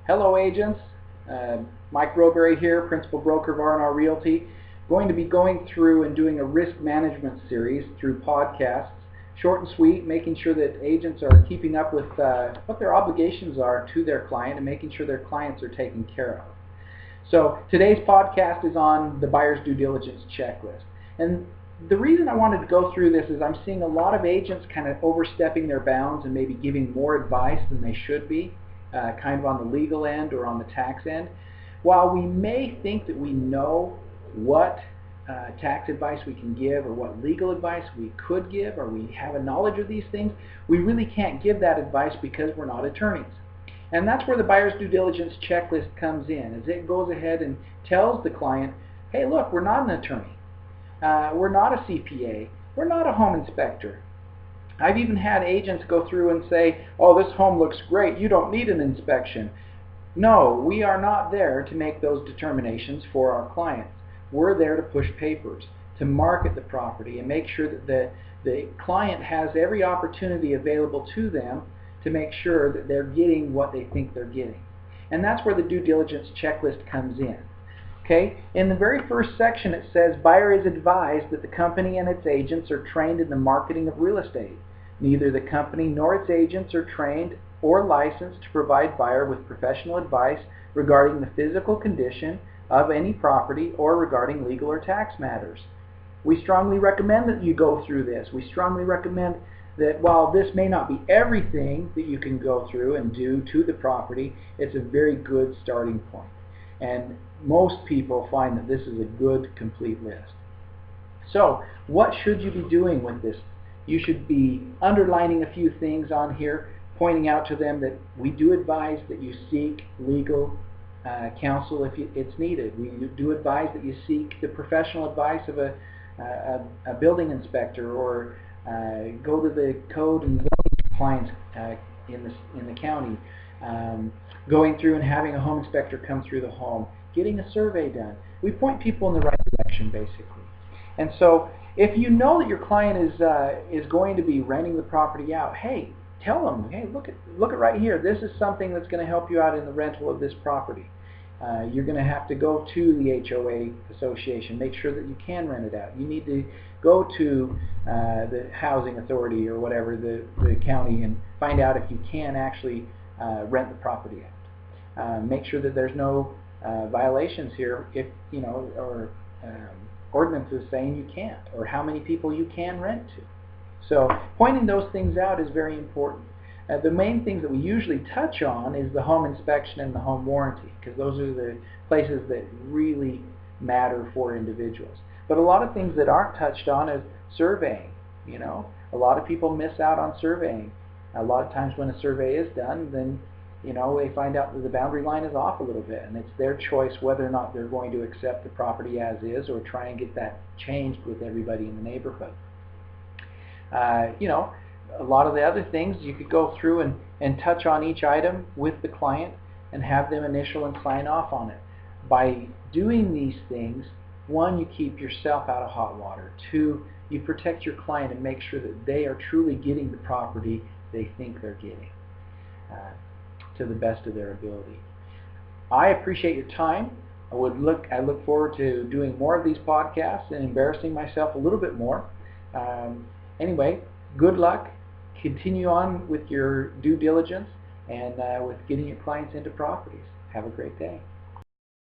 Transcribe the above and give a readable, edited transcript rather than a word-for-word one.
Hello agents, Mike Roberry here, Principal Broker of R&R Realty. Going to be going through and doing a risk management series through podcasts, short and sweet, making sure that agents are keeping up with what their obligations are to their client and making sure their clients are taken care of. So today's podcast is on the buyer's due diligence checklist. And the reason I wanted to go through this is I'm seeing a lot of agents kind of overstepping their bounds and maybe giving more advice than they should be. Kind of on the legal end or on the tax end. While we may think that we know what tax advice we can give or what legal advice we could give, or we have a knowledge of these things, we really can't give that advice because we're not attorneys. And that's where the buyer's due diligence checklist comes in, as it goes ahead and tells the client, hey look, we're not an attorney, we're not a CPA, we're not a home inspector. I've even had agents go through and say, oh, this home looks great, you don't need an inspection. No, we are not there to make those determinations for our clients. We're there to push papers, to market the property and make sure that the client has every opportunity available to them to make sure that they're getting what they think they're getting. And that's where the due diligence checklist comes in. Okay, in the very first section it says, buyer is advised that the company and its agents are trained in the marketing of real estate. Neither the company nor its agents are trained or licensed to provide buyer with professional advice regarding the physical condition of any property or regarding legal or tax matters. We strongly recommend that you go through this. We strongly recommend that while this may not be everything that you can go through and do to the property, it's a very good starting point. And most people find that this is a good, complete list. So, what should you be doing with this? You should be underlining a few things on here, pointing out to them that we do advise that you seek legal counsel if it's needed. We do advise that you seek the professional advice of a building inspector, or go to the code and building compliance in the county. Going through and having a home inspector come through the home, getting a survey done. We point people in the right direction, basically. And so, if you know that your client is going to be renting the property out, hey, tell them, hey, look at right here. This is something that's going to help you out in the rental of this property. You're going to have to go to the HOA association, make sure that you can rent it out. You need to go to the housing authority or whatever, the county, and find out if you can actually rent the property out. Make sure that there's no violations here, if you know, or ordinances saying you can't, or how many people you can rent to. So pointing those things out is very important. The main things that we usually touch on is the home inspection and the home warranty, because those are the places that really matter for individuals. But a lot of things that aren't touched on is surveying. You know, a lot of people miss out on surveying. A lot of times when a survey is done, then they find out that the boundary line is off a little bit, and it's their choice whether or not they're going to accept the property as is or try and get that changed with everybody in the neighborhood. A lot of the other things you could go through and touch on each item with the client and have them initial and sign off on it. By doing these things, one, you keep yourself out of hot water. Two, you protect your client and make sure that they are truly getting the property they think they're getting to the best of their ability. I appreciate your time. I look forward to doing more of these podcasts and embarrassing myself a little bit more. Anyway, good luck. Continue on with your due diligence and with getting your clients into properties. Have a great day.